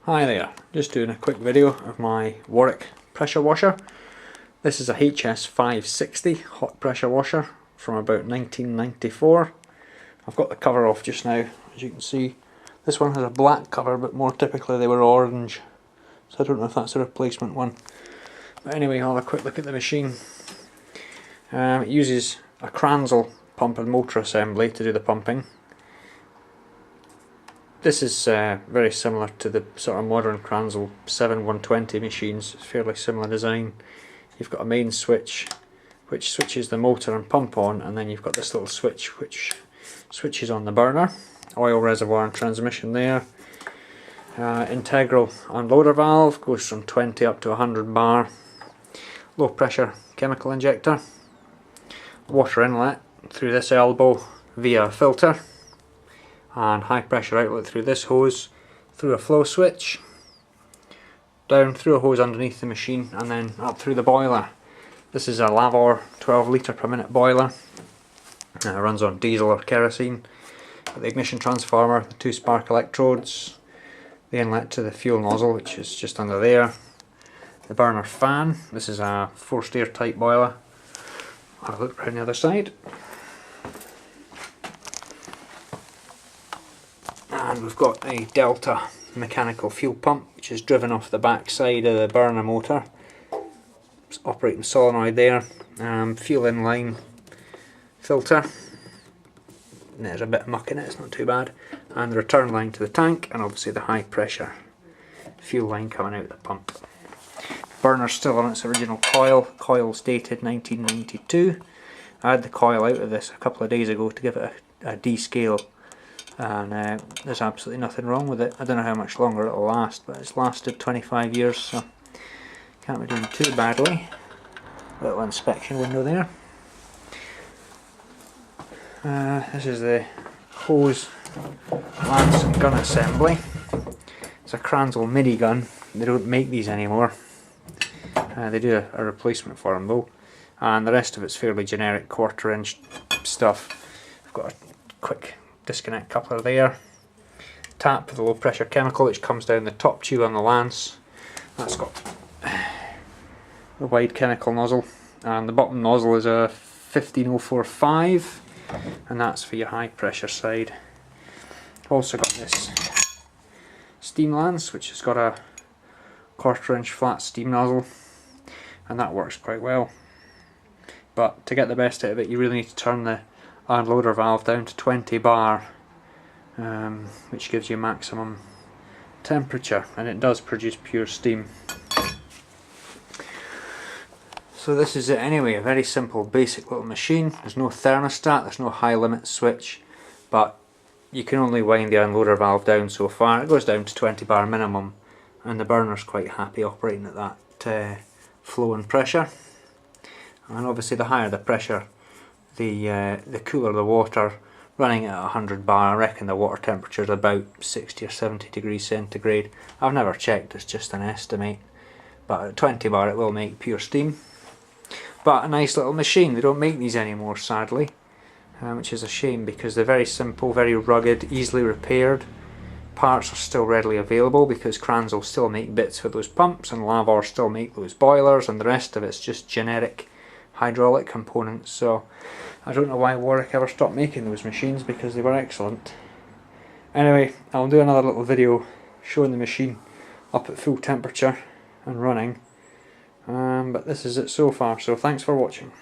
Hi there, just doing a quick video of my Warwick pressure washer. This is a HS560 hot pressure washer from about 1994. I've got the cover off just now, as you can see. This one has a black cover, but more typically they were orange, so I don't know if that's a replacement one. But anyway, I'll have a quick look at the machine. It uses a Kranzel pump and motor assembly to do the pumping. This is very similar to the sort of modern Kranzel 7120 machines. It's fairly similar design. You've got a main switch which switches the motor and pump on, and then you've got this little switch which switches on the burner. Oil reservoir and transmission there. Integral unloader valve, goes from 20 up to 100 bar. Low pressure chemical injector. Water inlet through this elbow via a filter. And high pressure outlet through this hose, through a flow switch, down through a hose underneath the machine, and then up through the boiler. This is a Lavor 12 litre per minute boiler. It runs on diesel or kerosene. Got the ignition transformer, the 2 spark electrodes, the inlet to the fuel nozzle, which is just under there, the burner fan. This is a forced air type boiler. I'll look around the other side. And we've got a Delta mechanical fuel pump, which is driven off the back side of the burner motor. It's operating solenoid there. Fuel inline filter. And there's a bit of muck in it, it's not too bad. And the return line to the tank, and obviously the high pressure fuel line coming out of the pump. Burner's still on its original coil. Coil's dated 1992. I had the coil out of this a couple of days ago to give it a D-scale. And there's absolutely nothing wrong with it. I don't know how much longer it'll last, but it's lasted 25 years, so can't be doing too badly. Little inspection window there. This is the hose, lance and gun assembly. It's a Kranzel mini gun. They don't make these anymore. They do a replacement for them though. And the rest of it's fairly generic 1/4 inch stuff. I've got a quick disconnect coupler there. Tap for the low pressure chemical, which comes down the top tube on the lance. That's got the wide chemical nozzle, and the bottom nozzle is a 15045, and that's for your high pressure side. Also got this steam lance, which has got a 1/4 inch flat steam nozzle, and that works quite well. But to get the best out of it, you really need to turn the unloader valve down to 20 bar, which gives you maximum temperature, and it does produce pure steam. So this is it anyway, a very simple basic little machine. There's no thermostat, there's no high limit switch, but you can only wind the unloader valve down so far. It goes down to 20 bar minimum, and the burner's quite happy operating at that flow and pressure. And obviously the higher the pressure, the cooler the water. Running at 100 bar, I reckon the water temperature is about 60 or 70 degrees centigrade. I've never checked, it's just an estimate. But at 20 bar it will make pure steam. But a nice little machine. They don't make these anymore, sadly, which is a shame because they're very simple, very rugged, easily repaired. Parts are still readily available because Kranzel still make bits for those pumps, and Lavor still make those boilers, and the rest of it's just generic hydraulic components. So I don't know why Warwick ever stopped making those machines, because they were excellent. Anyway, I'll do another little video showing the machine up at full temperature and running. But this is it so far, so thanks for watching.